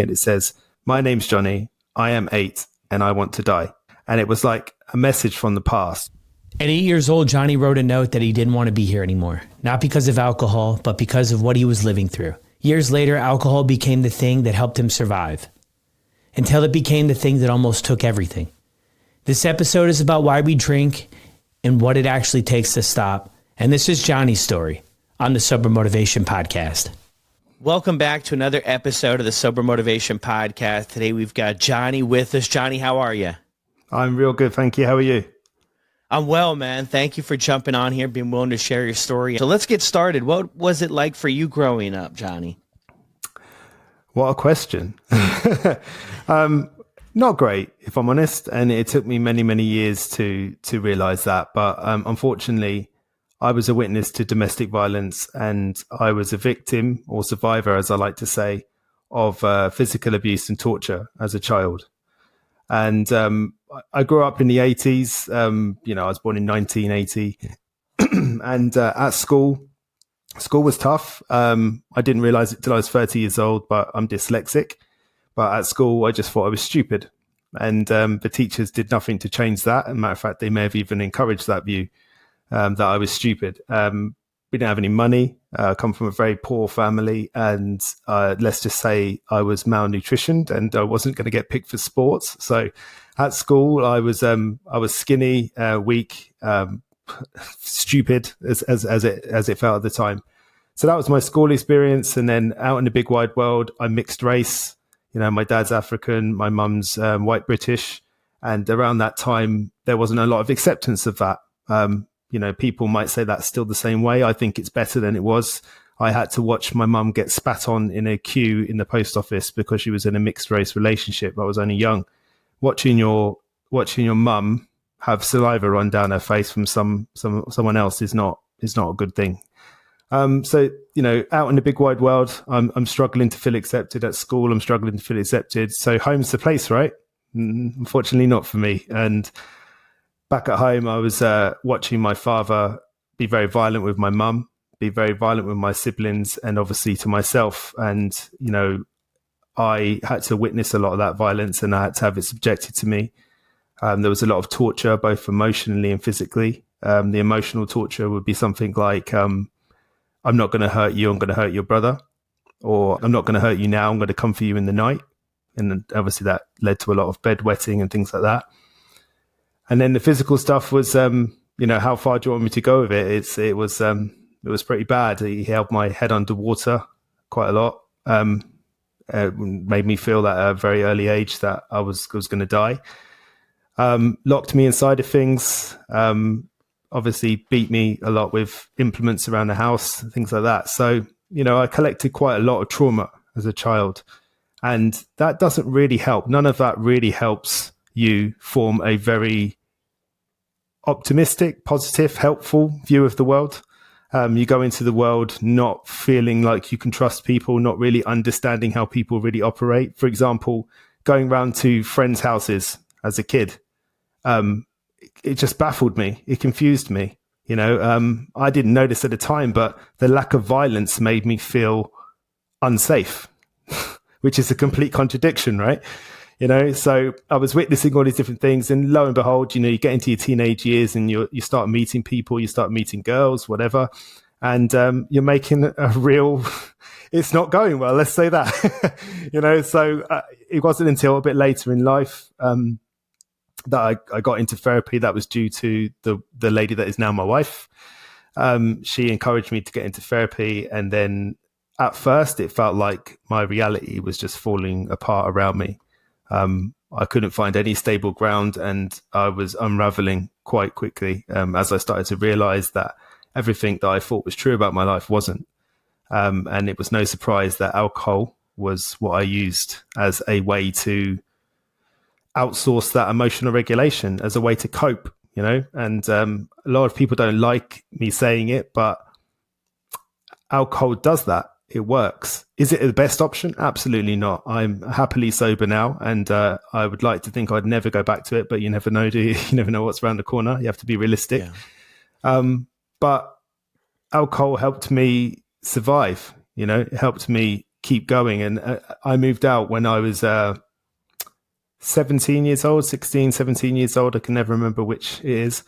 and it says, "My name's Johnny. I am 8 and I want to die." And it was like a message from the past. At 8 years old, Johnny wrote a note that he didn't want to be here anymore, not because of alcohol, but because of what he was living through. Years later, alcohol became the thing that helped him survive, until it became the thing that almost took everything. This episode is about why we drink and what it actually takes to stop. And this is Johnny's story on the Sober Motivation Podcast. Welcome back to another episode of the Sober Motivation Podcast. Today we've got Johnny with us. Johnny, how are you? I'm real good, thank you. How are you? I'm well, man. Thank you for jumping on here, being willing to share your story. So let's get started. What was it like for you growing up, Johnny? What a question. Not great, if I'm honest. And it took me many, many years to realize that. But unfortunately, I was a witness to domestic violence, and I was a victim or survivor, as I like to say, of physical abuse and torture as a child. And I grew up in the 80s. I was born in 1980. And at school was tough. I didn't realize it till I was 30 years old, but I'm dyslexic. But at school, I just thought I was stupid. And the teachers did nothing to change that. As a matter of fact, they may have even encouraged that view, that I was stupid. We didn't have any money. I come from a very poor family. And let's just say I was malnutritioned and I wasn't going to get picked for sports. So at school, I was skinny, weak, stupid as it felt at the time. So that was my school experience. And then out in the big wide world, I'm mixed race. My dad's African, my mum's white British. And around that time, there wasn't a lot of acceptance of that. People might say that's still the same way. I think it's better than it was. I had to watch my mum get spat on in a queue in the post office because she was in a mixed race relationship. I was only young. Watching your mum have saliva run down her face from someone else is not a good thing. So out in the big wide world, I'm struggling to feel accepted at school. I'm struggling to feel accepted. So home's the place, right? Unfortunately, not for me. And back at home, I was watching my father be very violent with my mum, be very violent with my siblings, and obviously to myself. And I had to witness a lot of that violence, and I had to have it subjected to me. There was a lot of torture, both emotionally and physically. The emotional torture would be something like, I'm not going to hurt you, I'm going to hurt your brother. Or I'm not going to hurt you now, I'm going to come for you in the night. And then obviously that led to a lot of bedwetting and things like that. And then the physical stuff was, how far do you want me to go with it? It was pretty bad. He held my head underwater quite a lot. Made me feel at a very early age that I was going to die. Locked me inside of things. Obviously beat me a lot with implements around the house, things like that. So, I collected quite a lot of trauma as a child, and that doesn't really help. None of that really helps you form a very optimistic, positive, helpful view of the world. You go into the world not feeling like you can trust people, not really understanding how people really operate. For example, going round to friends' houses as a kid, it just baffled me. It confused me. I didn't notice at the time, but the lack of violence made me feel unsafe, which is a complete contradiction, right? So I was witnessing all these different things, and lo and behold, you get into your teenage years and you start meeting people, you start meeting girls, whatever. And, you're making a real, it's not going well. Let's say that, so it wasn't until a bit later in life, that I got into therapy. That was due to the lady that is now my wife. She encouraged me to get into therapy. And then at first it felt like my reality was just falling apart around me. I couldn't find any stable ground, and I was unraveling quite quickly as I started to realize that everything that I thought was true about my life wasn't. And it was no surprise that alcohol was what I used as a way to outsource that emotional regulation, as a way to cope, and a lot of people don't like me saying it, but alcohol does that. It works. Is it the best option? Absolutely not. I'm happily sober now, and I would like to think I'd never go back to it, but you never know, do you? You never know what's around the corner. You have to be realistic. Yeah. But alcohol helped me survive. It helped me keep going. And I moved out when I was 17 years old, 16, 17 years old. I can never remember which it is.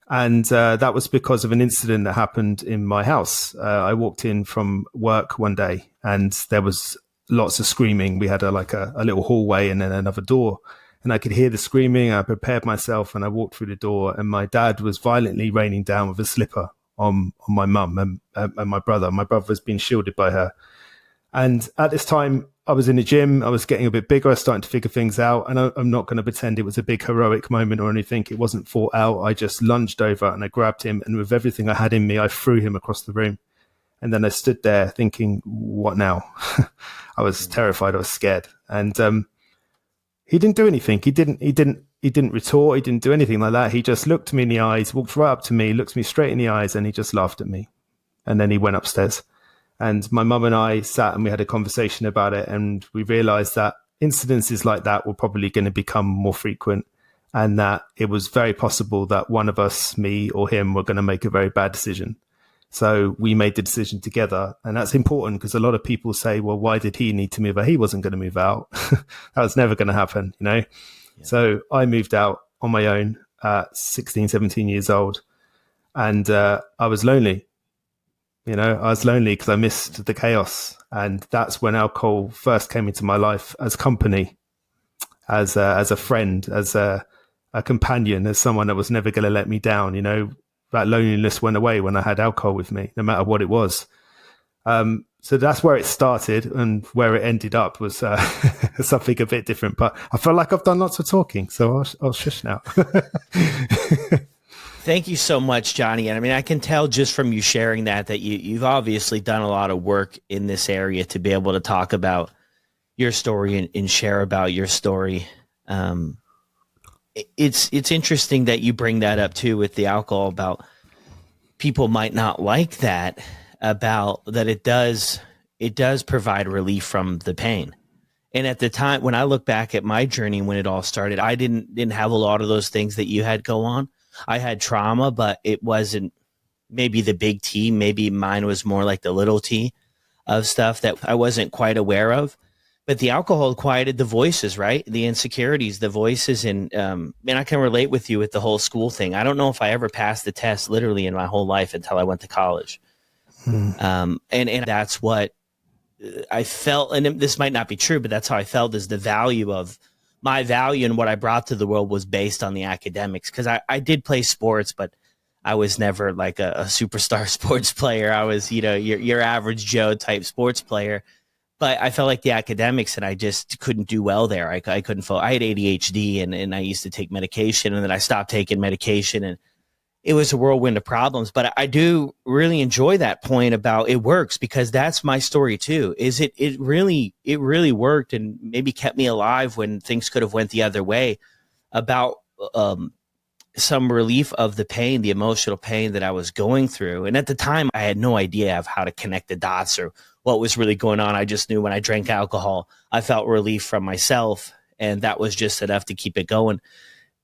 And that was because of an incident that happened in my house. I walked in from work one day and there was lots of screaming. We had a little hallway and then another door. And I could hear the screaming. I prepared myself and I walked through the door, and my dad was violently raining down with a slipper on my mum and my brother. My brother was being shielded by her. And at this time, I was in the gym. I was getting a bit bigger. I was starting to figure things out. And I'm not going to pretend it was a big heroic moment or anything. It wasn't thought out. I just lunged over and I grabbed him. And with everything I had in me, I threw him across the room. And then I stood there thinking, what now? I was terrified. I was scared. And he didn't do anything. He didn't retort. He didn't do anything like that. He just looked me in the eyes, walked right up to me, looked me straight in the eyes, and he just laughed at me. And then he went upstairs. And my mum and I sat and we had a conversation about it. And we realized that incidences like that were probably going to become more frequent, and that it was very possible that one of us, me or him, were going to make a very bad decision. So we made the decision together. And that's important because a lot of people say, well, why did he need to move out? He wasn't going to move out. That was never going to happen, you know? Yeah. So I moved out on my own at 16, 17 years old. And I was lonely. You know, I was lonely because I missed the chaos. And that's when alcohol first came into my life as company, as a friend, as a companion, as someone that was never going to let me down. You know, that loneliness went away when I had alcohol with me, no matter what it was. So that's where it started, and where it ended up was something a bit different. But I feel like I've done lots of talking, so I'll shush now. Thank you so much, Johnny. And I mean, I can tell just from you sharing that you've obviously done a lot of work in this area to be able to talk about your story and share about your story. It's interesting that you bring that up too with the alcohol, about people might not like that, about that it does provide relief from the pain. And at the time, when I look back at my journey when it all started, I didn't have a lot of those things that you had go on. I had trauma, but it wasn't maybe the big T. Maybe mine was more like the little T of stuff that I wasn't quite aware of. But the alcohol quieted the voices, right? The insecurities, the voices. And I can relate with you with the whole school thing. I don't know if I ever passed the test literally in my whole life until I went to college. And that's what I felt. And this might not be true, but that's how I felt, is the value of my value and what I brought to the world was based on the academics. Because I did play sports, but I was never like a superstar sports player. I was, your average Joe type sports player. But I felt like the academics, and I just couldn't do well there. I couldn't focus. I had ADHD, and I used to take medication, and then I stopped taking medication, and it was a whirlwind of problems. But I do really enjoy that point about it works, because that's my story too. Is it really worked, and maybe kept me alive when things could have went the other way, about some relief of the pain, the emotional pain that I was going through. And at the time, I had no idea of how to connect the dots or what was really going on. I just knew when I drank alcohol, I felt relief from myself, and that was just enough to keep it going.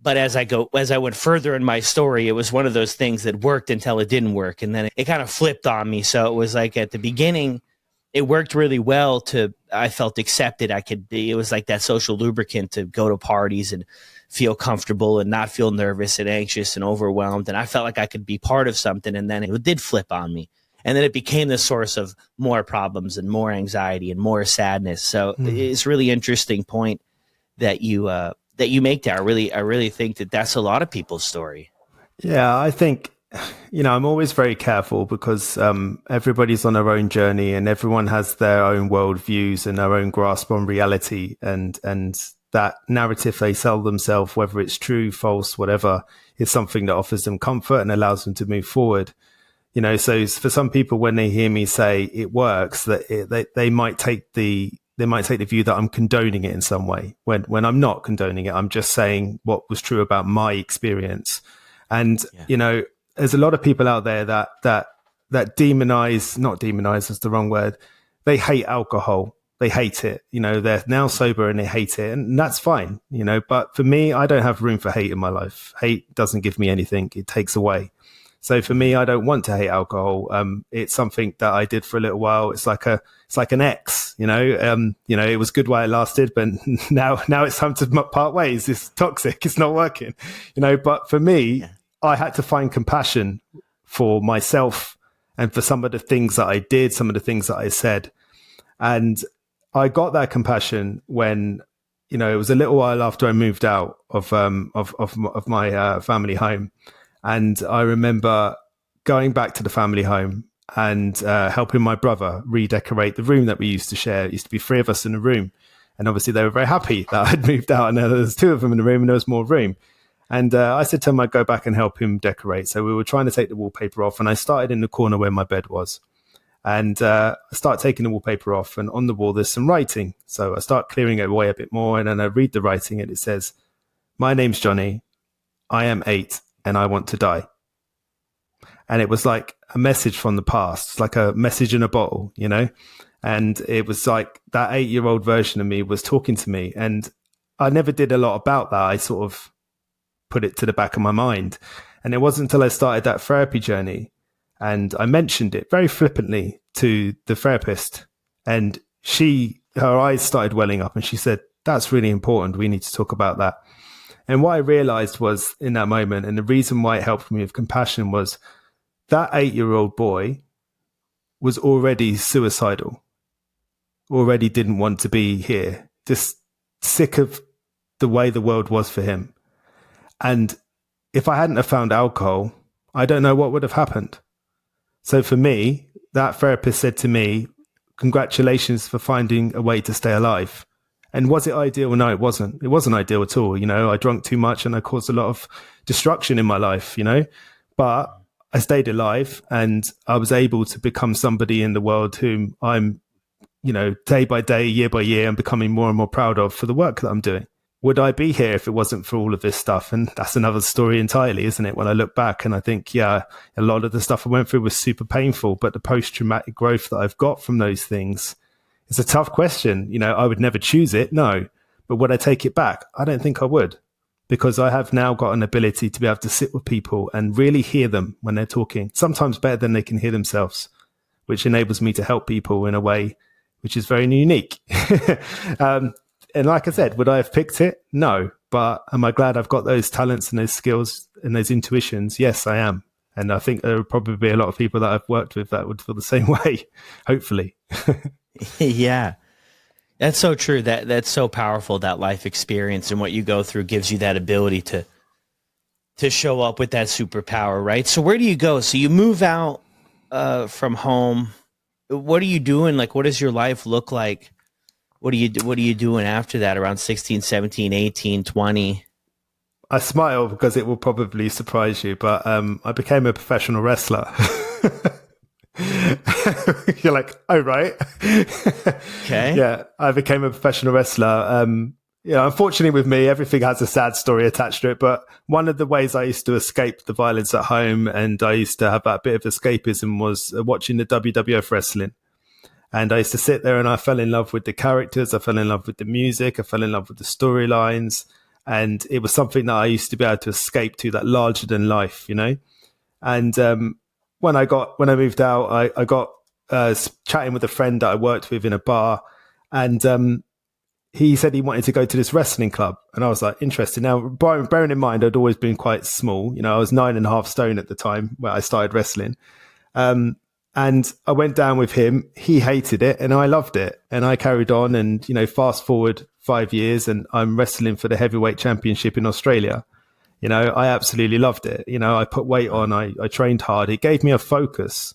But as I went further in my story, it was one of those things that worked until it didn't work. And then it kind of flipped on me. So it was like at the beginning, it worked really well I felt accepted. It was like that social lubricant to go to parties and feel comfortable and not feel nervous and anxious and overwhelmed. And I felt like I could be part of something. And then it did flip on me. And then it became the source of more problems and more anxiety and more sadness. So it's a really interesting point that you make there. I really think that that's a lot of people's story. Yeah, I think, I'm always very careful because everybody's on their own journey, and everyone has their own worldviews and their own grasp on reality, and that narrative they sell themselves, whether it's true, false, whatever, is something that offers them comfort and allows them to move forward. So for some people, when they hear me say it works, that they might take the view that I'm condoning it in some way, when I'm not condoning it. I'm just saying what was true about my experience. And, there's a lot of people out there that not demonize is the wrong word. They hate alcohol. They hate it. They're now sober and they hate it. And that's fine, but for me, I don't have room for hate in my life. Hate doesn't give me anything. It takes away. So for me, I don't want to hate alcohol. It's something that I did for a little while. It's like an ex, it was good while it lasted, but now it's time to part ways. It's toxic. It's not working, but for me, I had to find compassion for myself and for some of the things that I did, some of the things that I said. And I got that compassion when, it was a little while after I moved out of my family home. And I remember going back to the family home and helping my brother redecorate the room that we used to share. It used to be 3 of us in a room. And obviously they were very happy that I'd moved out and there was 2 of them in the room and there was more room. And I said to him I'd go back and help him decorate. So we were trying to take the wallpaper off, and I started in the corner where my bed was. And I start taking the wallpaper off, and on the wall there's some writing. So I start clearing it away a bit more, and then I read the writing, and it says, "My name's Johnny. I am 8, and I want to die." And it was like a message from the past. It's like a message in a bottle, And it was like that 8-year-old version of me was talking to me. And I never did a lot about that. I sort of put it to the back of my mind. And it wasn't until I started that therapy journey and I mentioned it very flippantly to the therapist, and her eyes started welling up and she said, "That's really important. We need to talk about that." And what I realized was in that moment, and the reason why it helped me with compassion, was that 8-year-old boy was already suicidal, already didn't want to be here, just sick of the way the world was for him. And if I hadn't have found alcohol, I don't know what would have happened. So for me, that therapist said to me, "Congratulations for finding a way to stay alive." And was it ideal? No, it wasn't. It wasn't ideal at all. I drank too much and I caused a lot of destruction in my life, but I stayed alive and I was able to become somebody in the world whom I'm, day by day, year by year, I'm becoming more and more proud of for the work that I'm doing. Would I be here if it wasn't for all of this stuff? And that's another story entirely, isn't it? When I look back and I think, a lot of the stuff I went through was super painful, but the post-traumatic growth that I've got from those things, it's a tough question. I would never choose it. No. But would I take it back? I don't think I would, because I have now got an ability to be able to sit with people and really hear them when they're talking, sometimes better than they can hear themselves, which enables me to help people in a way which is very unique. And like I said, would I have picked it? No. But am I glad I've got those talents and those skills and those intuitions? Yes, I am. And I think there would probably be a lot of people that I've worked with that would feel the same way, hopefully. Yeah. That's so true. That's so powerful, that life experience and what you go through gives you that ability to show up with that superpower, right? So where do you go? So you move out from home. What are you doing? Like, what does your life look like? What are you doing after that, around 16, 17, 18, 20? I smile because it will probably surprise you, but I became a professional wrestler. You're like, oh, right. Okay. Yeah, I became a professional wrestler. Unfortunately with me, everything has a sad story attached to it. But one of the ways I used to escape the violence at home, and I used to have that bit of escapism, was watching the WWF wrestling. And I used to sit there and I fell in love with the characters. I fell in love with the music. I fell in love with the storylines. And it was something that I used to be able to escape to, that larger than life, And when I moved out, I got chatting with a friend that I worked with in a bar. And he said he wanted to go to this wrestling club. And I was like, interested. Now, bearing in mind, I'd always been quite small. I was 9.5 stone at the time where I started wrestling. And I went down with him. He hated it and I loved it. And I carried on and, fast forward 5 years and I'm wrestling for the heavyweight championship in Australia. I absolutely loved it. I put weight on, I trained hard. It gave me a focus.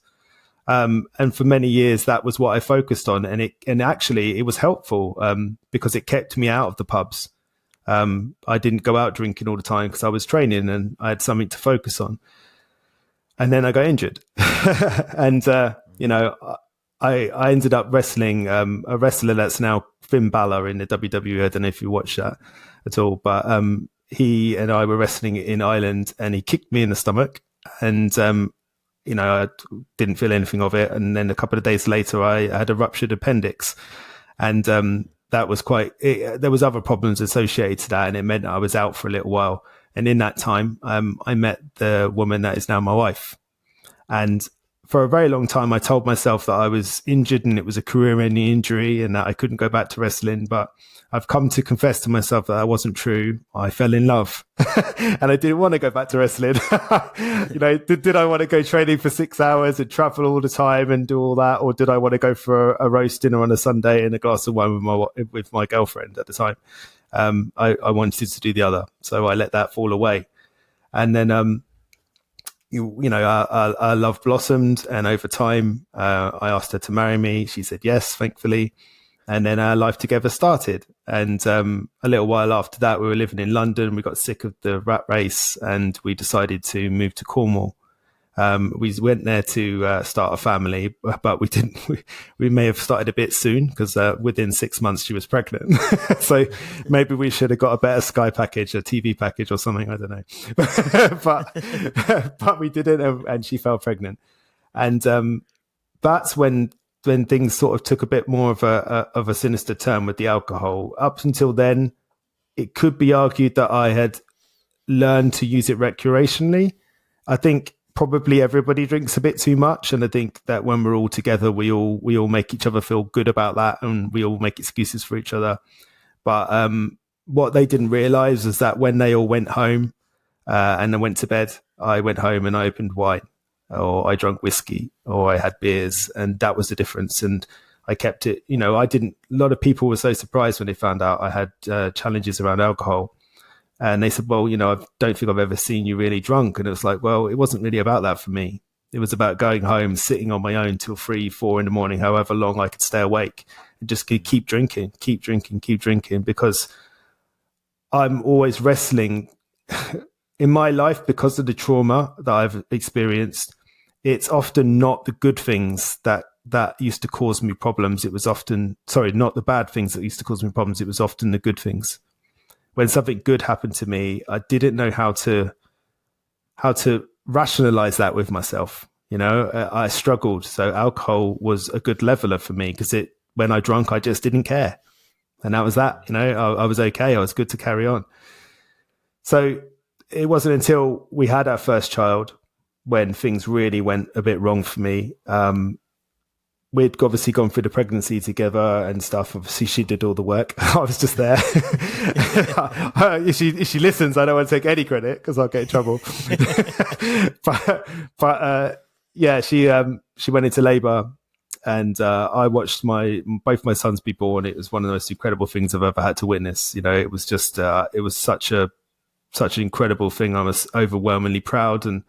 And for many years, that was what I focused on. And actually it was helpful, because it kept me out of the pubs. I didn't go out drinking all the time because I was training and I had something to focus on. And then I got injured. And, I ended up wrestling a wrestler that's now Finn Balor in the WWE. I don't know if you watch that at all, but he and I were wrestling in Ireland and he kicked me in the stomach. And, I didn't feel anything of it. And then a couple of days later, I had a ruptured appendix. And that was there was other problems associated to that. And it meant I was out for a little while. And in that time, I met the woman that is now my wife. And for a very long time, I told myself that I was injured and it was a career-ending injury and that I couldn't go back to wrestling. But I've come to confess to myself that that wasn't true. I fell in love and I didn't want to go back to wrestling. Did I want to go training for 6 hours and travel all the time and do all that? Or did I want to go for a roast dinner on a Sunday and a glass of wine with my girlfriend at the time? I wanted to do the other. So I let that fall away. And then, our love blossomed. And over time, I asked her to marry me. She said yes, thankfully. And then our life together started. And a little while after that, we were living in London. We got sick of the rat race and we decided to move to Cornwall. We went there to start a family, but we didn't. We may have started a bit soon because within 6 months she was pregnant. So maybe we should have got a better Sky package, a TV package or something. I don't know, but we didn't, and she fell pregnant. And that's when things sort of took a bit more of a sinister turn with the alcohol. Up until then, it could be argued that I had learned to use it recreationally. I think probably everybody drinks a bit too much, and I think that when we're all together, we all make each other feel good about that, and we all make excuses for each other. But what they didn't realize is that when they all went home and then went to bed, I went home and I opened wine, or I drank whiskey, or I had beers, and that was the difference. And I kept it. A lot of people were so surprised when they found out I had challenges around alcohol. And they said, well, I don't think I've ever seen you really drunk. And it was like, well, it wasn't really about that for me. It was about going home, sitting on my own till 3, 4 in the morning, however long I could stay awake, and just keep drinking, because I'm always wrestling in my life because of the trauma that I've experienced. It's often not the good things that used to cause me problems. It was often, not the bad things that used to cause me problems. It was often the good things. When something good happened to me, I didn't know how to rationalize that with myself. I struggled. So alcohol was a good leveler for me because when I drank, I just didn't care. And that was that. I was okay. I was good to carry on. So it wasn't until we had our first child when things really went a bit wrong for me. We'd obviously gone through the pregnancy together and stuff. Obviously, she did all the work. I was just there. If she listens, I don't want to take any credit because I'll get in trouble. but she went into labour, and I watched both my sons be born. It was one of the most incredible things I've ever had to witness. It was just it was such an incredible thing. I was overwhelmingly proud. And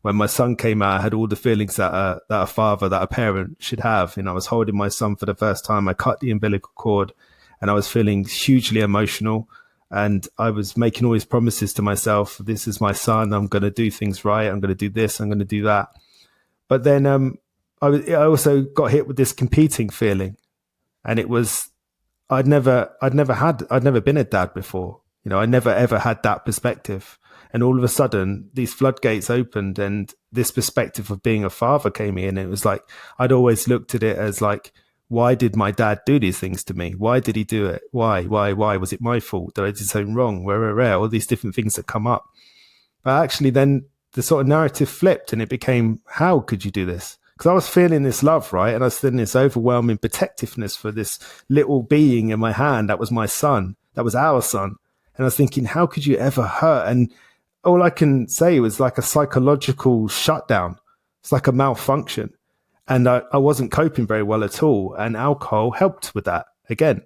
when my son came out, I had all the feelings that a father, that a parent should have. I was holding my son for the first time. I cut the umbilical cord, and I was feeling hugely emotional. And I was making all these promises to myself. This is my son. I'm going to do things right. I'm going to do this. I'm going to do that. But then I also got hit with this competing feeling, and it was I'd never been a dad before. I never ever had that perspective. And all of a sudden, these floodgates opened, and this perspective of being a father came in. It was like I'd always looked at it as like, why did my dad do these things to me? Why did he do it? Why? Was it my fault? Did I do something wrong? Where? All these different things that come up. But actually, then the sort of narrative flipped, and it became, how could you do this? Because I was feeling this love, right? And I was feeling this overwhelming protectiveness for this little being in my hand. That was my son. That was our son. And I was thinking, how could you ever hurt? And all I can say was like a psychological shutdown. It's like a malfunction. And I wasn't coping very well at all. And alcohol helped with that. Again,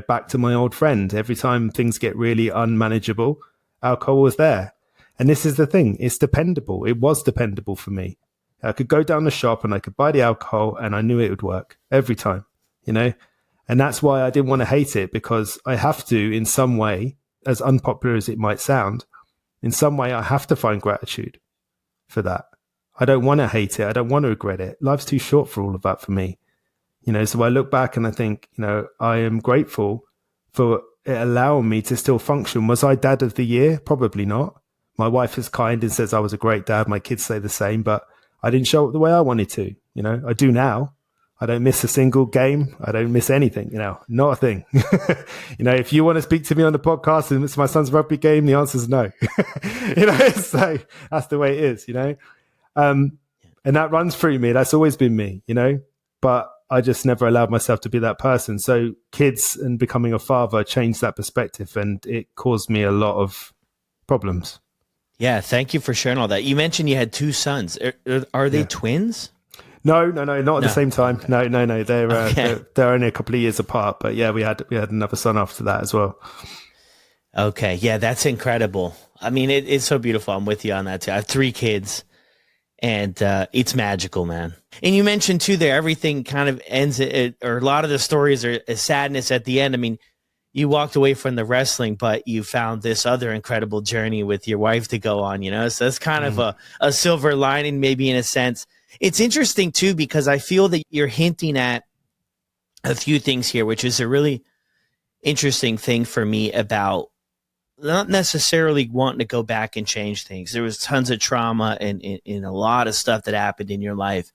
back to my old friend. Every time things get really unmanageable, alcohol was there. And this is the thing. It's dependable. It was dependable for me. I could go down the shop and I could buy the alcohol and I knew it would work every time, And that's why I didn't want to hate it, because I have to, in some way, as unpopular as it might sound, in some way, I have to find gratitude for that. I don't want to hate it. I don't want to regret it. Life's too short for all of that for me. So I look back and I think, I am grateful for it allowing me to still function. Was I dad of the year? Probably not. My wife is kind and says I was a great dad. My kids say the same, but I didn't show up the way I wanted to. I do now. I don't miss a single game. I don't miss anything, not a thing. If you want to speak to me on the podcast and it's my son's rugby game, the answer is no. So that's the way it is, and that runs through me. That's always been me, but I just never allowed myself to be that person. So kids and becoming a father changed that perspective, and it caused me a lot of problems. Yeah. Thank you for sharing all that. You mentioned you had two sons. Are they twins? No, not at the same time. Okay. No. They're only a couple of years apart. But yeah, we had another son after that as well. Okay, yeah, that's incredible. I mean, it's so beautiful. I'm with you on that too. I have 3 kids, and it's magical, man. And you mentioned too there, everything kind of ends, or a lot of the stories are a sadness at the end. I mean, you walked away from the wrestling, but you found this other incredible journey with your wife to go on. So that's kind of a silver lining, maybe in a sense. It's interesting too, because I feel that you're hinting at a few things here, which is a really interesting thing for me about not necessarily wanting to go back and change things. There was tons of trauma and a lot of stuff that happened in your life.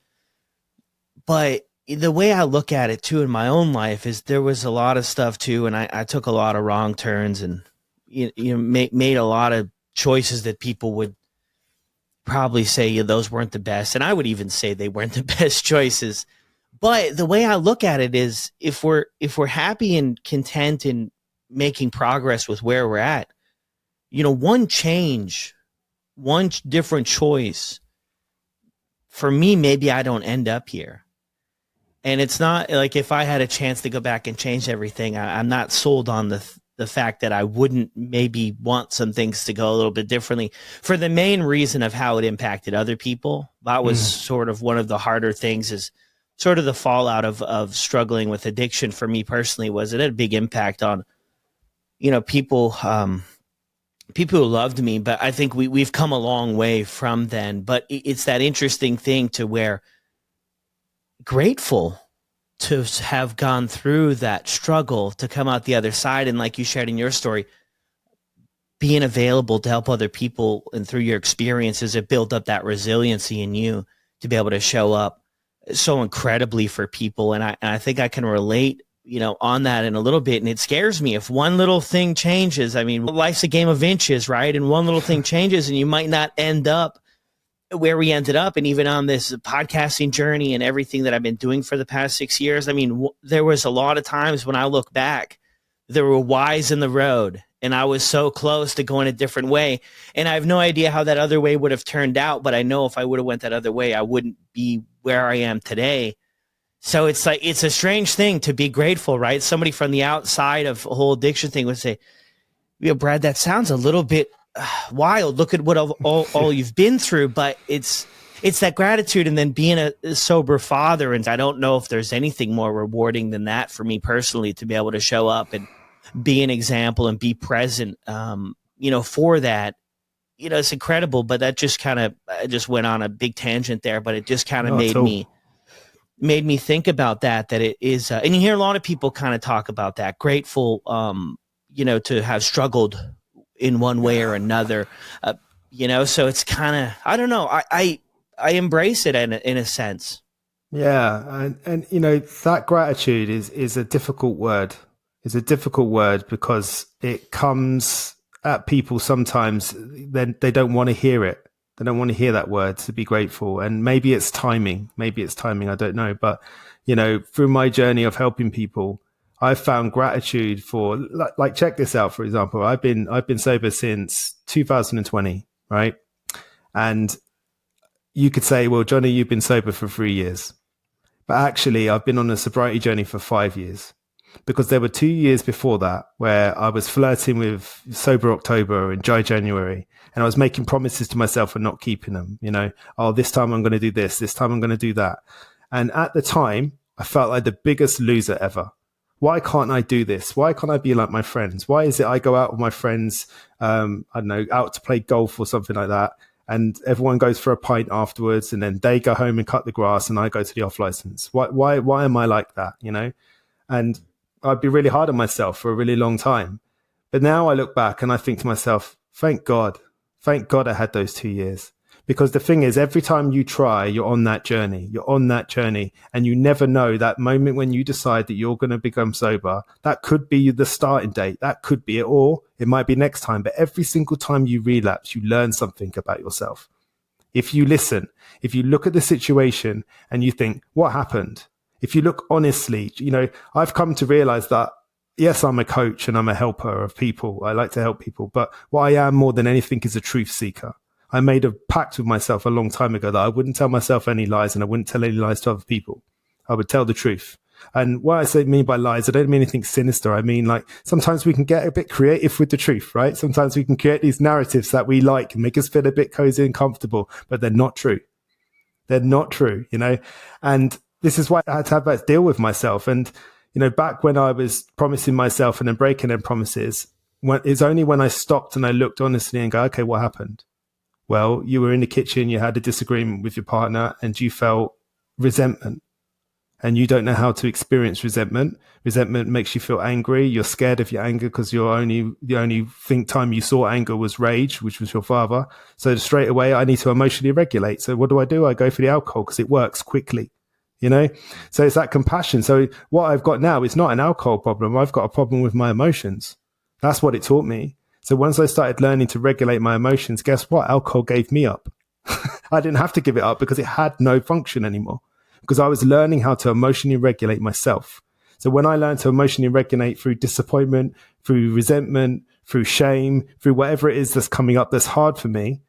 But the way I look at it too in my own life is there was a lot of stuff too, and I took a lot of wrong turns and made a lot of choices that people would probably say those weren't the best. And I would even say they weren't the best choices. But the way I look at it is if we're happy and content and making progress with where we're at, one change, one different choice, for me, maybe I don't end up here. And it's not like if I had a chance to go back and change everything, I'm not sold on the fact that I wouldn't maybe want some things to go a little bit differently for the main reason of how it impacted other people. That was sort of one of the harder things, is sort of the fallout of struggling with addiction for me personally. Was it had a big impact on, people who loved me, but I think we've come a long way from then. But it's that interesting thing to where grateful to have gone through that struggle to come out the other side. And like you shared in your story, being available to help other people and through your experiences, it built up that resiliency in you to be able to show up so incredibly for people. And I think I can relate, on that in a little bit. And it scares me if one little thing changes. I mean, life's a game of inches, right? And one little thing changes and you might not end up where we ended up. And even on this podcasting journey and everything that I've been doing for the past 6 years, I mean, there was a lot of times when I look back, there were Ys in the road and I was so close to going a different way. And I have no idea how that other way would have turned out, but I know if I would have went that other way, I wouldn't be where I am today. So it's like, it's a strange thing to be grateful, right? Somebody from the outside of a whole addiction thing would say, Brad, that sounds a little bit wild. Look at what all you've been through, but it's that gratitude. And then being a sober father. And I don't know if there's anything more rewarding than that for me personally, to be able to show up and be an example and be present, for that. It's incredible, but that just I just went on a big tangent there, but it just kind of made me think about that it is, and you hear a lot of people kind of talk about that, grateful, to have struggled in one way or another, so it's kind of, I don't know. I embrace it in a sense. Yeah. And that gratitude is a difficult word. It's a difficult word because it comes at people sometimes, then they don't want to hear it. They don't want to hear that word, to be grateful. And maybe it's timing. I don't know. But, through my journey of helping people, I've found gratitude for, like, check this out, for example. I've been sober since 2020, right? And you could say, well, Johnny, you've been sober for 3 years. But actually, I've been on a sobriety journey for 5 years. Because there were 2 years before that where I was flirting with Sober October and Dry January, and I was making promises to myself and not keeping them. This time I'm going to do this time I'm going to do that. And at the time, I felt like the biggest loser ever. Why can't I do this? Why can't I be like my friends? Why is it I go out with my friends, out to play golf or something like that, and everyone goes for a pint afterwards, and then they go home and cut the grass, and I go to the off license? Why am I like that? And I'd be really hard on myself for a really long time. But now I look back and I think to myself, thank God I had those 2 years, Because the thing is, every time you try, you're on that journey. And you never know that moment when you decide that you're going to become sober. That could be the starting date. That could be it, or it might be next time. But every single time you relapse, you learn something about yourself. If you listen, if you look at the situation and you think, what happened? If you look honestly, I've come to realize that, yes, I'm a coach and I'm a helper of people. I like to help people. But what I am more than anything is a truth seeker. I made a pact with myself a long time ago that I wouldn't tell myself any lies and I wouldn't tell any lies to other people. I would tell the truth. And what I mean by lies, I don't mean anything sinister. I mean, like, sometimes we can get a bit creative with the truth, right? Sometimes we can create these narratives that we like and make us feel a bit cozy and comfortable, but they're not true. They're not true, and this is why I had to have that deal with myself. And, back when I was promising myself and then breaking them promises, it's only when I stopped and I looked honestly and go, okay, what happened? Well, you were in the kitchen, you had a disagreement with your partner and you felt resentment, and you don't know how to experience resentment. Resentment makes you feel angry. You're scared of your anger because the only time you saw anger was rage, which was your father. So straight away, I need to emotionally regulate. So what do? I go for the alcohol because it works quickly, So it's that compassion. So what I've got now is not an alcohol problem. I've got a problem with my emotions. That's what it taught me. So once I started learning to regulate my emotions, guess what? Alcohol gave me up. I didn't have to give it up because it had no function anymore, because I was learning how to emotionally regulate myself. So when I learned to emotionally regulate through disappointment, through resentment, through shame, through whatever it is that's coming up that's hard for me,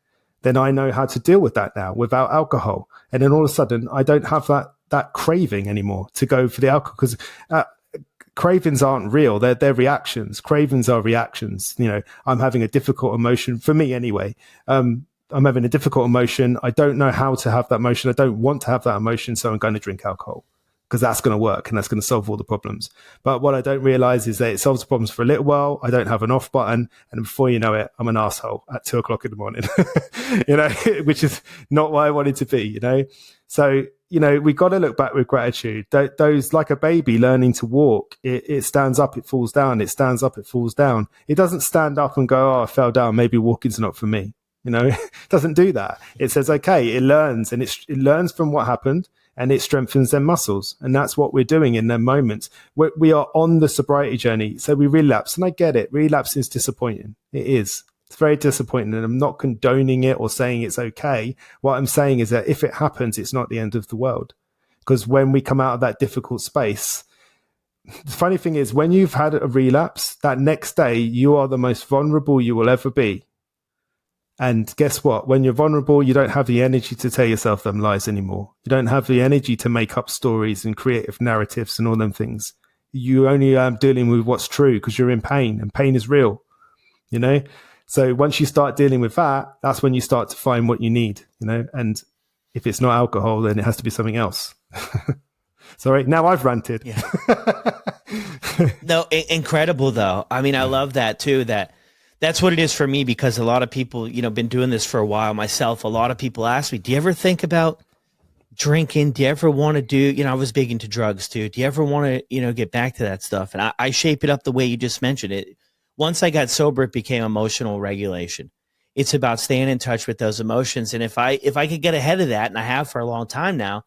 then I know how to deal with that now without alcohol. And then all of a sudden, I don't have that craving anymore to go for the alcohol, because cravings aren't real. They're reactions. Cravings are reactions. I'm having a difficult emotion, for me anyway. I'm having a difficult emotion. I don't know how to have that emotion. I don't want to have that emotion. So I'm going to drink alcohol because that's going to work and that's going to solve all the problems. But what I don't realize is that it solves the problems for a little while. I don't have an off button. And before you know it, I'm an asshole at 2:00 in the morning, which is not what I wanted to be, So, we got to look back with gratitude. Those, like a baby learning to walk, it stands up, it falls down. It stands up, it falls down. It doesn't stand up and go, oh, I fell down. Maybe walking's not for me. It doesn't do that. It says, okay, it learns, and it learns from what happened, and it strengthens their muscles. And that's what we're doing in their moments. We are on the sobriety journey. So we relapse, and I get it. Relapse is disappointing. It is. It's very disappointing, and I'm not condoning it or saying it's okay. What I'm saying is that if it happens, it's not the end of the world. Because when we come out of that difficult space, the funny thing is, when you've had a relapse, that next day, you are the most vulnerable you will ever be. And guess what? When you're vulnerable, you don't have the energy to tell yourself them lies anymore. You don't have the energy to make up stories and creative narratives and all them things. You only are dealing with what's true because you're in pain, and pain is real, So once you start dealing with that, that's when you start to find what you need, and if it's not alcohol, then it has to be something else. Sorry, now I've ranted. Yeah. No, incredible though. I mean, I love that too, that's what it is for me, because a lot of people, been doing this for a while myself. A lot of people ask me, do you ever think about drinking? Do you ever want to do, I was big into drugs too. Do you ever want to, get back to that stuff? And I shape it up the way you just mentioned it. Once I got sober, it became emotional regulation. It's about staying in touch with those emotions. And if I could get ahead of that, and I have for a long time now,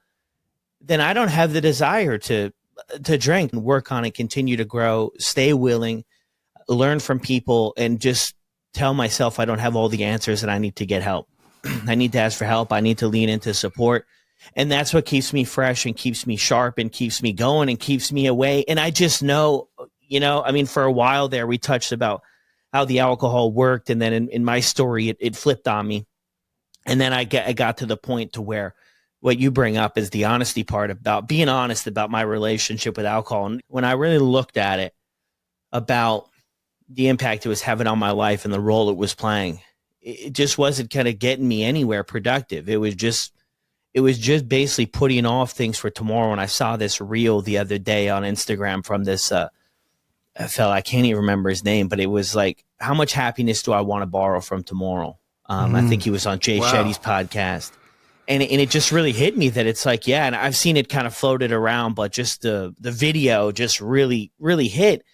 then I don't have the desire to drink and work on it, continue to grow, stay willing, learn from people, and just tell myself I don't have all the answers and I need to get help. I need to ask for help. I need to lean into support. And that's what keeps me fresh and keeps me sharp and keeps me going and keeps me away. And I just know, for a while there, we touched about how the alcohol worked. And then in my story, it flipped on me. And then I got to the point to where what you bring up is the honesty part, about being honest about my relationship with alcohol. And when I really looked at it, about the impact it was having on my life and the role it was playing, it just wasn't kind of getting me anywhere productive. It was just basically putting off things for tomorrow. And I saw this reel the other day on Instagram from this fella, I can't even remember his name, but it was like, how much happiness do I want to borrow from tomorrow? I think he was on Jay Shetty's podcast. And it just really hit me that it's like, yeah, and I've seen it kind of floated around, but just the video just really, really hit.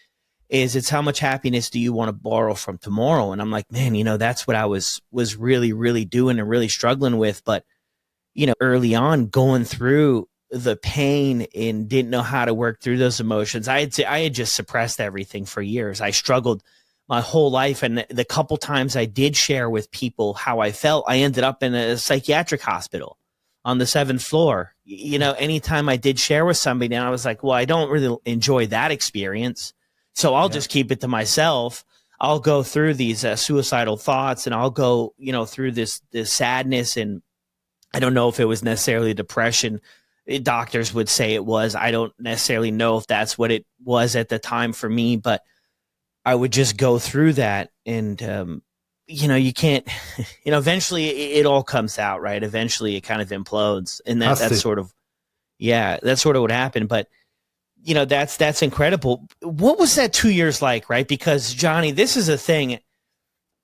is it's how much happiness do you want to borrow from tomorrow? And I'm like, man, that's what I was really, really doing and really struggling with. But, early on going through the pain and didn't know how to work through those emotions. I had just suppressed everything for years. I struggled my whole life. And the couple times I did share with people how I felt, I ended up in a psychiatric hospital on the 7th floor. Anytime I did share with somebody, and I was like, well, I don't really enjoy that experience, so I'll just keep it to myself. I'll go through these suicidal thoughts, and I'll go, through this sadness. And I don't know if it was necessarily depression. Doctors would say it was. I don't necessarily know if that's what it was at the time for me, but I would just go through that. And, you can't, eventually it all comes out, right? Eventually it kind of implodes. And that's sort of what happened. But, that's incredible. What was that 2 years like, right? Because Johnny, this is a thing,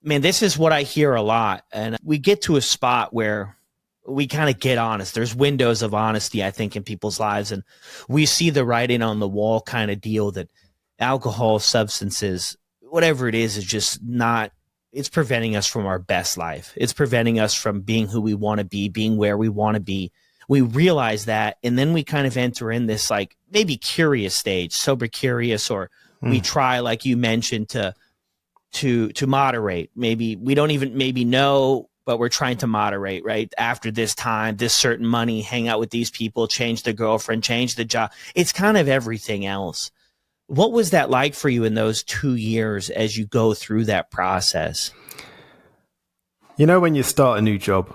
man, this is what I hear a lot. And we get to a spot where we kind of get honest. There's windows of honesty, I think, in people's lives. And we see the writing on the wall kind of deal that alcohol, substances, whatever it is just not, it's preventing us from our best life. It's preventing us from being who we want to be, being where we want to be. We realize that. And then we kind of enter in this like maybe curious stage, sober curious, or we try, like you mentioned, to moderate. Maybe we don't even maybe know, but we're trying to moderate, right? After this time, this certain money, hang out with these people, change the girlfriend, change the job. It's kind of everything else. What was that like for you in those 2 years as you go through that process? When you start a new job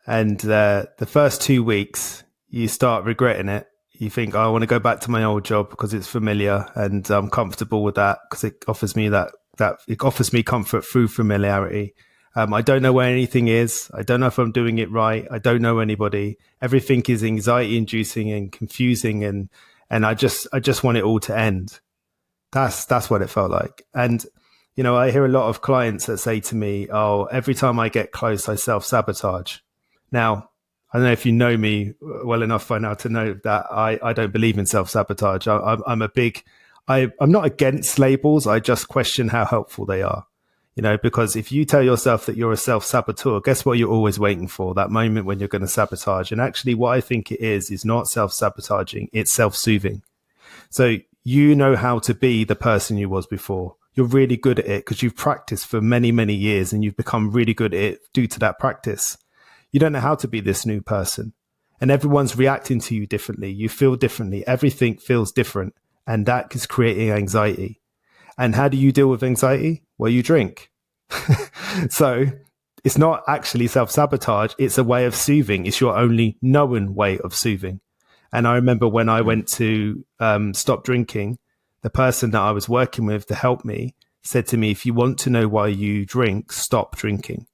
and the first 2 weeks, you start regretting it. You think, I want to go back to my old job because it's familiar and I'm comfortable with that because it offers me it offers me comfort through familiarity. I don't know where anything is. I don't know if I'm doing it right. I don't know anybody. Everything is anxiety inducing and confusing. And I just want it all to end. That's what it felt like. And, I hear a lot of clients that say to me, oh, every time I get close, I self-sabotage. Now, I don't know if you know me well enough by now to know that I don't believe in self-sabotage. I'm not against labels. I just question how helpful they are. Because if you tell yourself that you're a self-saboteur, guess what you're always waiting for? That moment when you're going to sabotage. And actually what I think it is not self-sabotaging, it's self-soothing. So you know how to be the person you was before. You're really good at it because you've practiced for many, many years and you've become really good at it due to that practice. You don't know how to be this new person. And everyone's reacting to you differently. You feel differently. Everything feels different. And that is creating anxiety. And how do you deal with anxiety? Well, you drink. So it's not actually self-sabotage. It's a way of soothing. It's your only known way of soothing. And I remember when I went to stop drinking, the person that I was working with to help me said to me, if you want to know why you drink, stop drinking.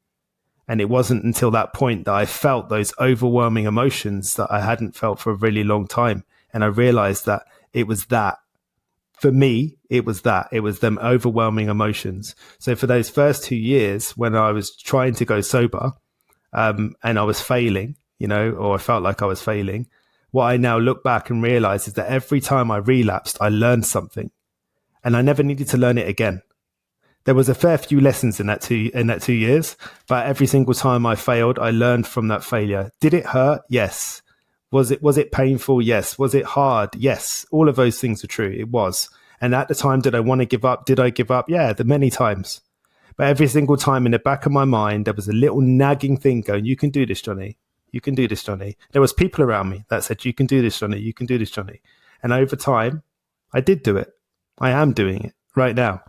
And it wasn't until that point that I felt those overwhelming emotions that I hadn't felt for a really long time. And I realized that it was that. For me, it was them overwhelming emotions. So for those first 2 years when I was trying to go sober and I was failing, or I felt like I was failing, what I now look back and realize is that every time I relapsed, I learned something and I never needed to learn it again. There was a fair few lessons in that 2 years, but every single time I failed, I learned from that failure. Did it hurt? Yes. Was it painful? Yes. Was it hard? Yes. All of those things are true. It was. And at the time, did I want to give up? Did I give up? Yeah, many times. But every single time in the back of my mind, there was a little nagging thing going, you can do this, Johnny. You can do this, Johnny. There was people around me that said, you can do this, Johnny. You can do this, Johnny. And over time, I did do it. I am doing it right now,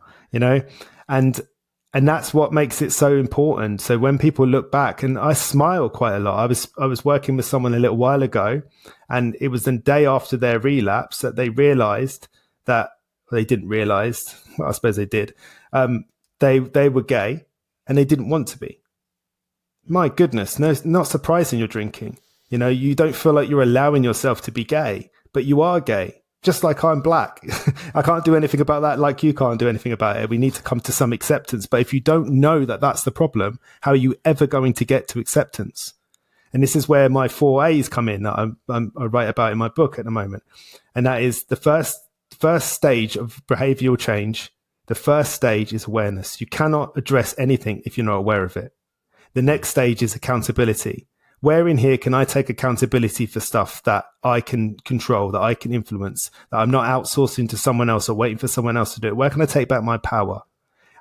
and that's what makes it so important. So when people look back, and I smile quite a lot. I was working with someone a little while ago, and it was the day after their relapse that they realized that they didn't realize. Well, I suppose they did. They were gay, and they didn't want to be. My goodness, no, not surprising you're drinking. You don't feel like you're allowing yourself to be gay, but you are gay. Just like I'm black. I can't do anything about that, like you can't do anything about it. We need to come to some acceptance. But if you don't know that that's the problem, how are you ever going to get to acceptance? And this is where my 4A's come in that I write about in my book at the moment. And that is the first stage of behavioral change The first stage is awareness. You cannot address anything if you're not aware of it. The next stage is accountability. Where in here can I take accountability for stuff that I can control, that I can influence, that I'm not outsourcing to someone else or waiting for someone else to do it? Where can I take back my power?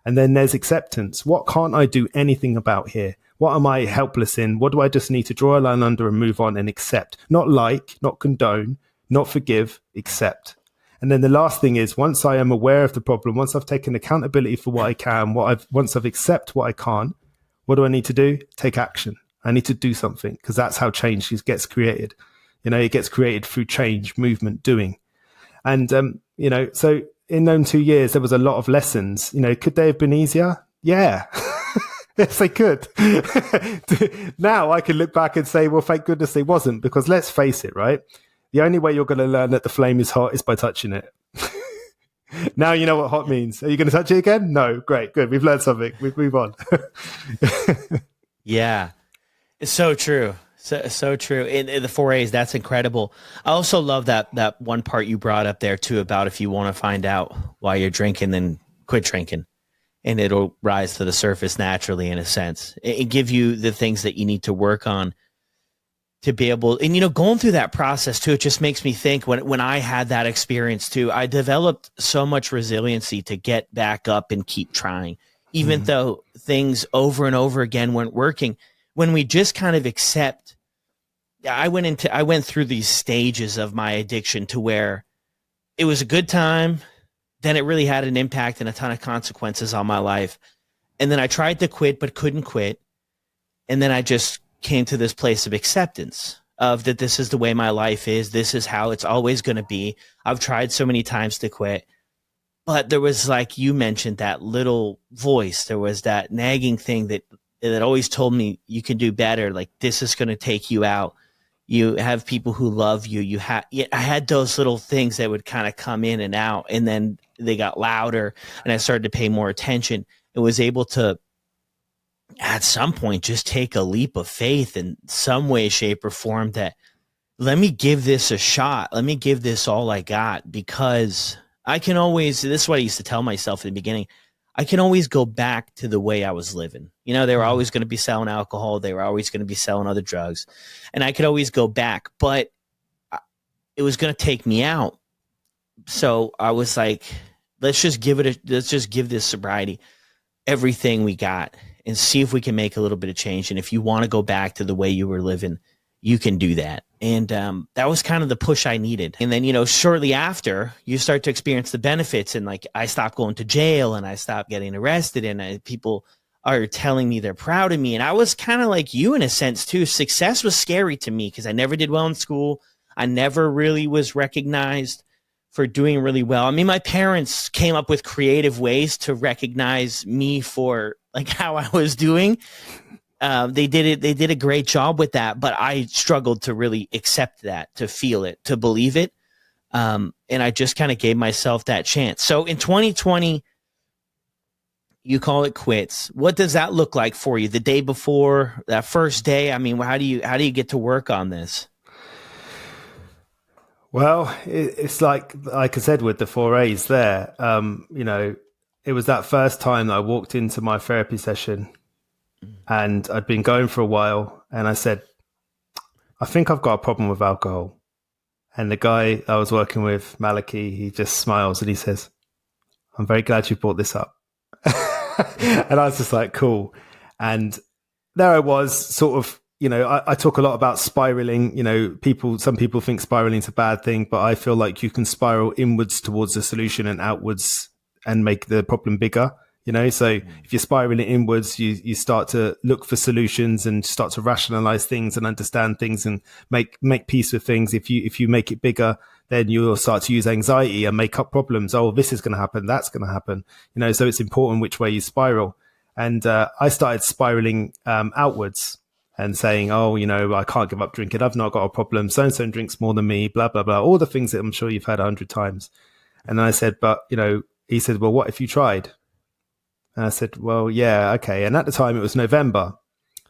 And then there's acceptance. What can't I do anything about here? What am I helpless in? What do I just need to draw a line under and move on and accept? Not like, not condone, not forgive, accept. And then the last thing is, once I am aware of the problem, once I've taken accountability for what I can, once I've accepted what I can't, what do I need to do? Take action. I need to do something, because that's how change gets created. It gets created through change, movement, doing. And, so in those 2 years, there was a lot of lessons. Could they have been easier? Yeah. Yes, they could. Now I can look back and say, well, thank goodness they wasn't, because let's face it, right? The only way you're going to learn that the flame is hot is by touching it. Now you know what hot means. Are you going to touch it again? No. Great. Good. We've learned something. We move on. Yeah. It's so true. So true. In the 4A's, that's incredible. I also love that one part you brought up there too, about if you want to find out why you're drinking, then quit drinking and it'll rise to the surface naturally, in a sense. It give you the things that you need to work on to be able, and going through that process too, it just makes me think when I had that experience too, I developed so much resiliency to get back up and keep trying, even though things over and over again weren't working. When we just kind of accept, I went through these stages of my addiction to where it was a good time, then it really had an impact and a ton of consequences on my life. And then I tried to quit, but couldn't quit. And then I just came to this place of acceptance of that this is the way my life is. This is how it's always going to be. I've tried so many times to quit. But there was, like you mentioned, that little voice. There was that nagging thing that always told me you can do better. Like, this is going to take you out. You have people who love you. I had those little things that would kind of come in and out, and then they got louder, and I started to pay more attention and was able to, at some point, just take a leap of faith in some way, shape, or form that, let me give this a shot. Let me give this all I got, because I can always, this is what I used to tell myself in the beginning, I can always go back to the way I was living. They were always going to be selling alcohol. They were always going to be selling other drugs. And I could always go back, but it was going to take me out. So I was like, let's just give this sobriety everything we got and see if we can make a little bit of change. And if you want to go back to the way you were living, you can do that. And that was kind of the push I needed. And then, shortly after, you start to experience the benefits. And like, I stopped going to jail and I stopped getting arrested, and people are telling me they're proud of me. And I was kind of like you in a sense too. Success was scary to me because I never did well in school. I never really was recognized for doing really well. I mean, my parents came up with creative ways to recognize me for like how I was doing. They did a great job with that, but I struggled to really accept that, to feel it, to believe it. And I just kind of gave myself that chance. So in 2020, you call it quits. What does that look like for you? The day before, that first day? I mean, how do you get to work on this? Well, it's like I said with the 4A's there, it was that first time that I walked into my therapy session, and I'd been going for a while, and I said, I think I've got a problem with alcohol. And the guy I was working with, Malachi, he just smiles and he says, I'm very glad you brought this up. And I was just like, cool. And there I was, sort of, I talk a lot about spiraling. Some people think spiraling is a bad thing, but I feel like you can spiral inwards towards the solution and outwards and make the problem bigger. So if you're spiraling inwards, you start to look for solutions and start to rationalize things and understand things and make peace with things. If you make it bigger, then you'll start to use anxiety and make up problems. Oh, this is going to happen. That's going to happen. So it's important which way you spiral. And I started spiraling outwards and saying, oh, I can't give up drinking. I've not got a problem. So-and-so drinks more than me, blah, blah, blah. All the things that I'm sure you've heard 100 times. And then I said, but, he said, well, what if you tried? And I said, well, yeah, okay. And at the time it was November.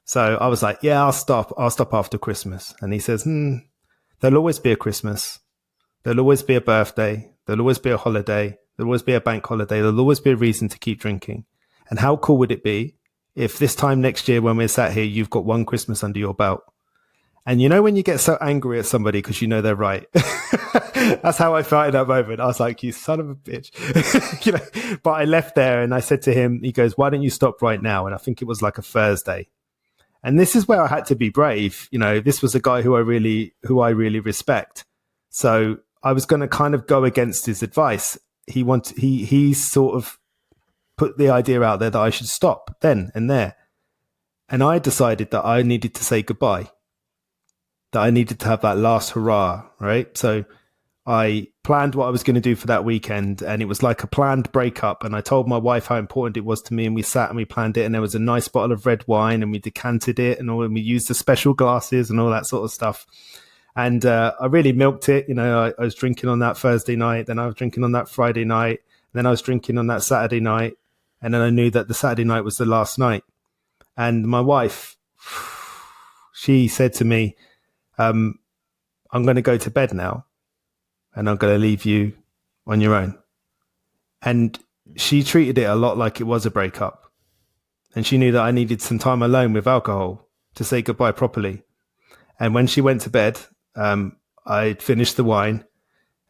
So I was like, yeah, I'll stop after Christmas. And he says, there'll always be a Christmas. There'll always be a birthday. There'll always be a holiday. There'll always be a bank holiday. There'll always be a reason to keep drinking. And how cool would it be if this time next year when we're sat here, you've got one Christmas under your belt? And you know when you get so angry at somebody because you know they're right? That's how I felt in that moment. I was like, you son of a bitch. But I left there and I said to him, he goes, why don't you stop right now? And I think it was like a Thursday. And this is where I had to be brave. This was a guy who I really respect. So I was going to kind of go against his advice. He sort of put the idea out there that I should stop then and there. And I decided that I needed to say goodbye, that I needed to have that last hurrah, right? So I planned what I was going to do for that weekend, and it was like a planned breakup. And I told my wife how important it was to me, and we sat and we planned it, and there was a nice bottle of red wine, and we decanted it, and we used the special glasses and all that sort of stuff. And I really milked it. I was drinking on that Thursday night, then I was drinking on that Friday night, then I was drinking on that Saturday night, and then I knew that the Saturday night was the last night. And my wife, she said to me, I'm going to go to bed now, and I'm going to leave you on your own. And she treated it a lot like it was a breakup. And she knew that I needed some time alone with alcohol to say goodbye properly. And when she went to bed, I'd finished the wine,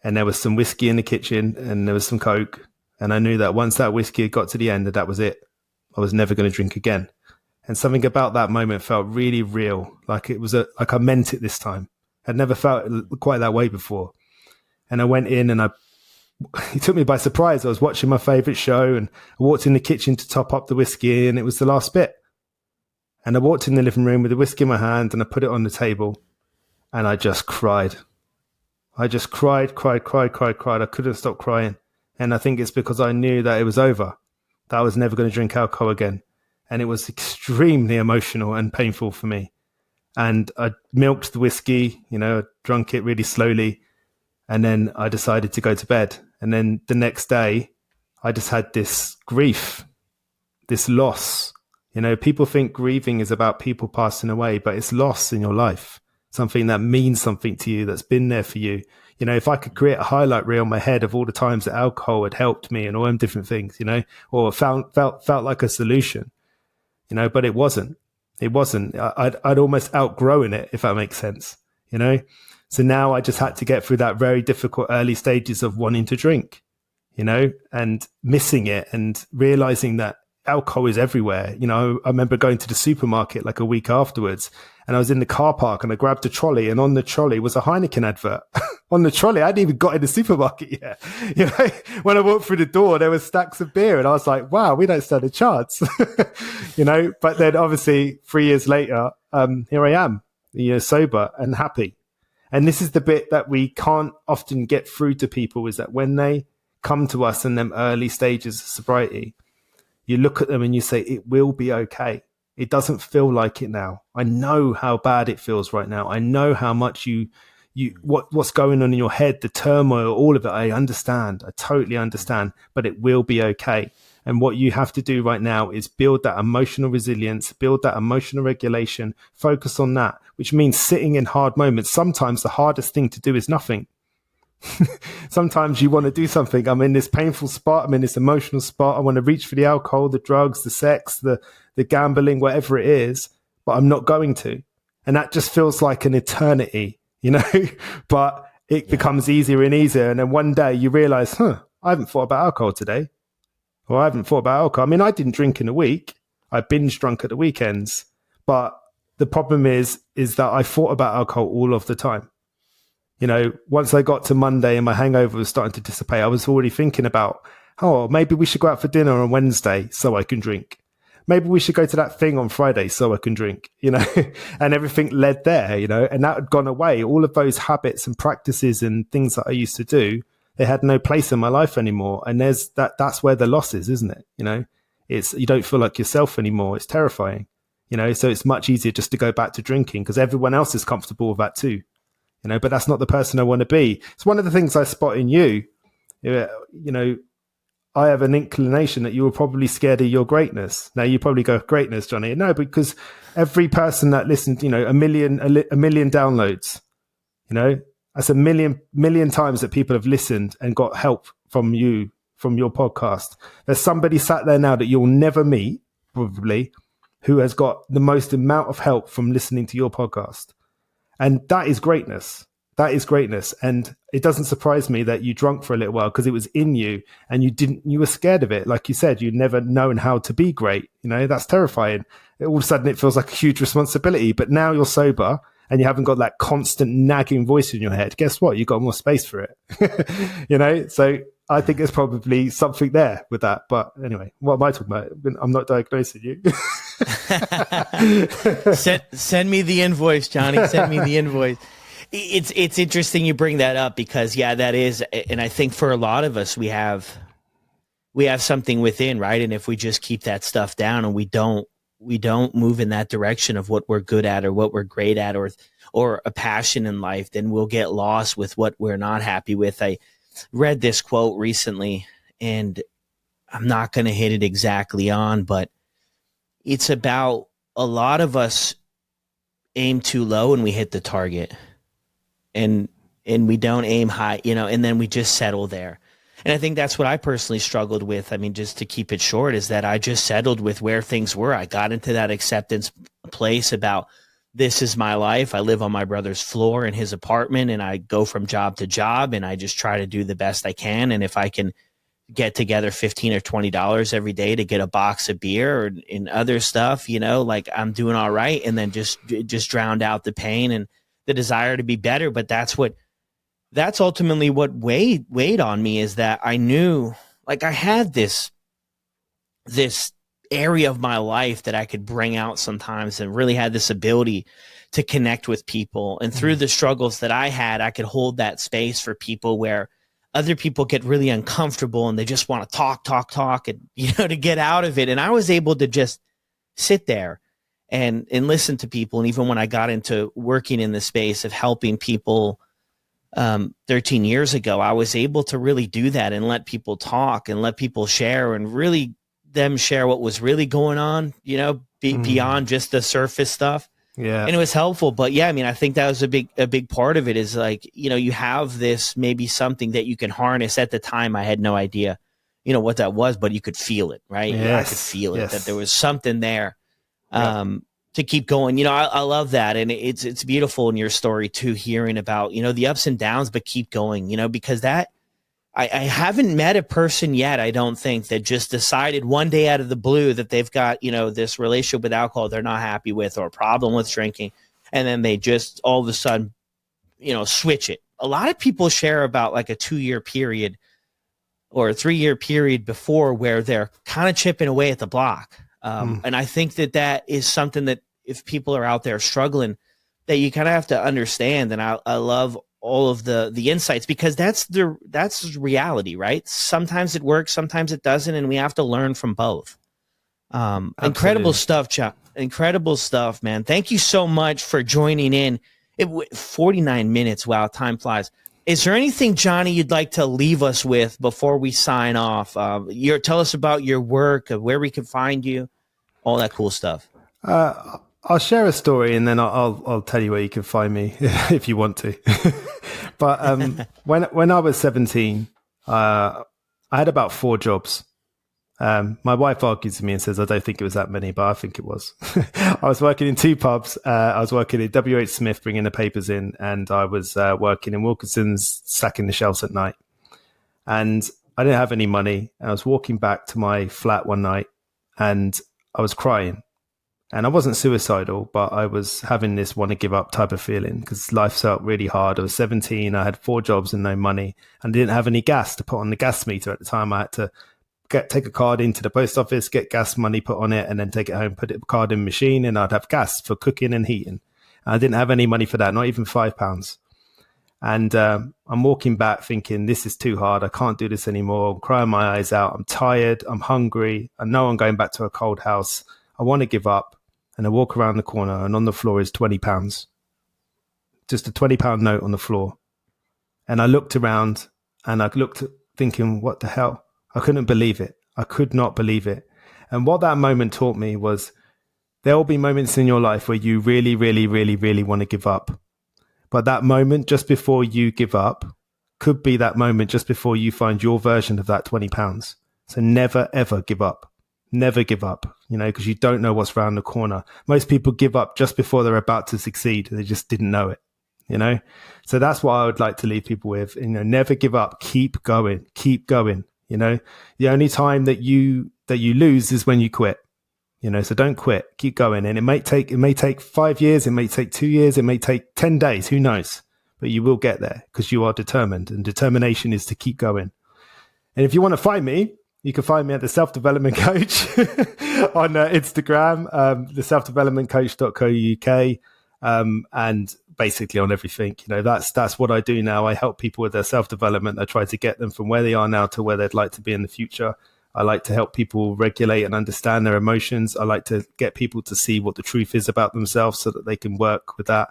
and there was some whiskey in the kitchen, and there was some Coke. And I knew that once that whiskey had got to the end, that was it. I was never going to drink again. And something about that moment felt really real. Like it was like I meant it this time. I'd never felt quite that way before. And I went in and it took me by surprise. I was watching my favorite show and I walked in the kitchen to top up the whiskey, and it was the last bit. And I walked in the living room with the whiskey in my hand, and I put it on the table, and I just cried. I just cried. I couldn't stop crying. And I think it's because I knew that it was over, that I was never going to drink alcohol again. And it was extremely emotional and painful for me. And I milked the whiskey, I drank it really slowly. And then I decided to go to bed. And then the next day, I just had this grief, this loss. People think grieving is about people passing away, but it's loss in your life, something that means something to you, that's been there for you. If I could create a highlight reel in my head of all the times that alcohol had helped me and all them different things, or felt like a solution, but it wasn't. It wasn't. I'd almost outgrown it, if that makes sense, So now I just had to get through that very difficult early stages of wanting to drink, and missing it and realizing that alcohol is everywhere. I remember going to the supermarket like a week afterwards, and I was in the car park and I grabbed a trolley, and on the trolley was a Heineken advert. On the trolley, I hadn't even got in the supermarket yet. When I walked through the door, there were stacks of beer, and I was like, wow, we don't stand a chance. But then obviously 3 years later, here I am, sober and happy. And this is the bit that we can't often get through to people, is that when they come to us in them early stages of sobriety, you look at them and you say, it will be okay. It doesn't feel like it now. I know how bad it feels right now. I know how much what's going on in your head, the turmoil, all of it. I understand. I totally understand, but it will be okay. And what you have to do right now is build that emotional resilience, build that emotional regulation, focus on that, which means sitting in hard moments. Sometimes the hardest thing to do is nothing. Sometimes you want to do something. I'm in this painful spot. I'm in this emotional spot. I want to reach for the alcohol, the drugs, the sex, the gambling, whatever it is, but I'm not going to. And that just feels like an eternity, but it becomes easier and easier. And then one day you realize, I haven't thought about alcohol today. Or I haven't thought about alcohol. I mean, I didn't drink in a week. I binge drunk at the weekends. But the problem is that I thought about alcohol all of the time. Once I got to Monday and my hangover was starting to dissipate, I was already thinking about, maybe we should go out for dinner on Wednesday so I can drink. Maybe we should go to that thing on Friday so I can drink, and everything led there, and that had gone away. All of those habits and practices and things that I used to do, they had no place in my life anymore. And that's where the loss is, isn't it? You don't feel like yourself anymore. It's terrifying, so it's much easier just to go back to drinking because everyone else is comfortable with that too, but that's not the person I want to be. It's one of the things I spot in you. I have an inclination that you were probably scared of your greatness. Now you probably go, greatness, Johnny. No, because every person that listened, a million downloads, that's a million times that people have listened and got help from you from your podcast. There's somebody sat there now that you'll never meet, probably, who has got the most amount of help from listening to your podcast. And that is greatness. That is greatness. And it doesn't surprise me that you drunk for a little while because it was in you and you were scared of it. Like you said, you'd never known how to be great. You know, that's terrifying. All of a sudden it feels like a huge responsibility, but now you're sober and you haven't got that constant nagging voice in your head. Guess what? You've got more space for it. You know, so I think there's probably something there with that. But anyway, what am I talking about? I'm not diagnosing you. Send me the invoice, Johnny. Send me the invoice. It's interesting you bring that up because that is, and I think for a lot of us we have something within, right? And if we just keep that stuff down and we don't move in that direction of what we're good at or what we're great at or a passion in life, then we'll get lost with what we're not happy with. I read this quote recently and I'm not going to hit it exactly on, but it's about a lot of us aim too low and we hit the target. And we don't aim high, you know, and then we just settle there. And I think that's what I personally struggled with. I mean, just to keep it short, is that I just settled with where things were. I got into that acceptance place about this is my life. I live on my brother's floor in his apartment and I go from job to job and I just try to do the best I can. And if I can get together $15 or $20 every day to get a box of beer or in other stuff, you know, like I'm doing all right. And then just drowned out the pain and the desire to be better. But that's ultimately what weighed on me, is that I knew, like, I had this area of my life that I could bring out sometimes and really had this ability to connect with people. And through the struggles that I had, I could hold that space for people where other people get really uncomfortable and they just want to talk and, you know, to get out of it. And I was able to just sit there and listen to people. And even when I got into working in the space of helping people 13 years ago, I was able to really do that and let people talk and let people share and really them share what was really going on, you know, beyond just the surface stuff. Yeah. And it was helpful. But yeah, I mean, I think that was a big part of it, is like, you know, you have this, maybe something that you can harness. At the time, I had no idea, you know, what that was, but you could feel it, right? Yes. Yeah, I could feel it, that there was something there. To keep going. You know, I love that. And it's beautiful in your story too, hearing about, you know, the ups and downs, but keep going, you know, because that I haven't met a person yet, I don't think, that just decided one day out of the blue that they've got, you know, this relationship with alcohol they're not happy with, or a problem with drinking. And then they just all of a sudden, you know, switch it. A lot of people share about like a 2-year period or a 3-year period before where they're kind of chipping away at the block. And I think that is something that if people are out there struggling, that you kind of have to understand. And I love all of the insights, because that's reality, right? Sometimes it works, sometimes it doesn't. And we have to learn from both. Incredible stuff, Chuck. Incredible stuff, man. Thank you so much for joining in. 49 minutes. Wow. Time flies. Is there anything, Johnny, you'd like to leave us with before we sign off? Tell us about your work, where we can find you, all that cool stuff. I'll share a story and then I'll tell you where you can find me if you want to. But when I was 17, I had about 4 jobs. My wife argues with me and says, I don't think it was that many, but I think it was. I was working in 2 pubs. I was working at WH Smith, bringing the papers in, and I was working in Wilkinson's, sacking the shelves at night. And I didn't have any money. I was walking back to my flat one night and I was crying. And I wasn't suicidal, but I was having this want to give up type of feeling because life felt really hard. I was 17. I had 4 jobs and no money, and didn't have any gas to put on the gas meter at the time. I had to take a card into the post office, get gas money put on it, and then take it home, put the card in the machine, and I'd have gas for cooking and heating. And I didn't have any money for that, not even £5. And I'm walking back thinking, this is too hard. I can't do this anymore. I'm crying my eyes out. I'm tired. I'm hungry. I know I'm going back to a cold house. I want to give up. And I walk around the corner and on the floor is £20. Just a £20 note on the floor. And I looked around and I looked thinking, what the hell? I couldn't believe it. I could not believe it. And what that moment taught me was there will be moments in your life where you really, really, really, really want to give up. But that moment just before you give up, could be that moment just before you find your version of that £20. So never, ever give up. Never give up, because you don't know what's around the corner. Most people give up just before they're about to succeed. They just didn't know it, So that's what I would like to leave people with. Never give up. Keep going. Keep going. The only time that you lose is when you quit. So don't quit. Keep going. And it may take 5 years. It may take 2 years. It may take 10 days. Who knows? But you will get there because you are determined, and determination is to keep going. And if you want to find me, you can find me at the Self-Development Coach on Instagram, the selfdevelopmentcoach.co.uk, and basically on everything. That's what I do now. I help people with their self-development. I try to get them from where they are now to where they'd like to be in the future. I like to help people regulate and understand their emotions. I like to get people to see what the truth is about themselves so that they can work with that.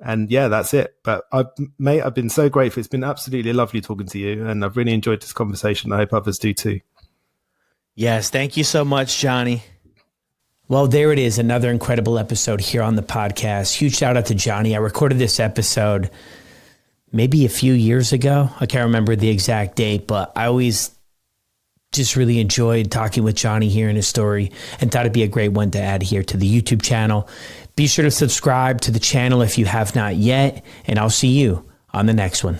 And yeah, that's it. But I've been so grateful. It's been absolutely lovely talking to you, and I've really enjoyed this conversation. I hope others do too. Yes. Thank you so much, Johnny. Well, there it is. Another incredible episode here on the podcast. Huge shout out to Johnny. I recorded this episode maybe a few years ago. I can't remember the exact date, but I always just really enjoyed talking with Johnny, hearing his story, and thought it'd be a great one to add here to the YouTube channel. Be sure to subscribe to the channel if you have not yet, and I'll see you on the next one.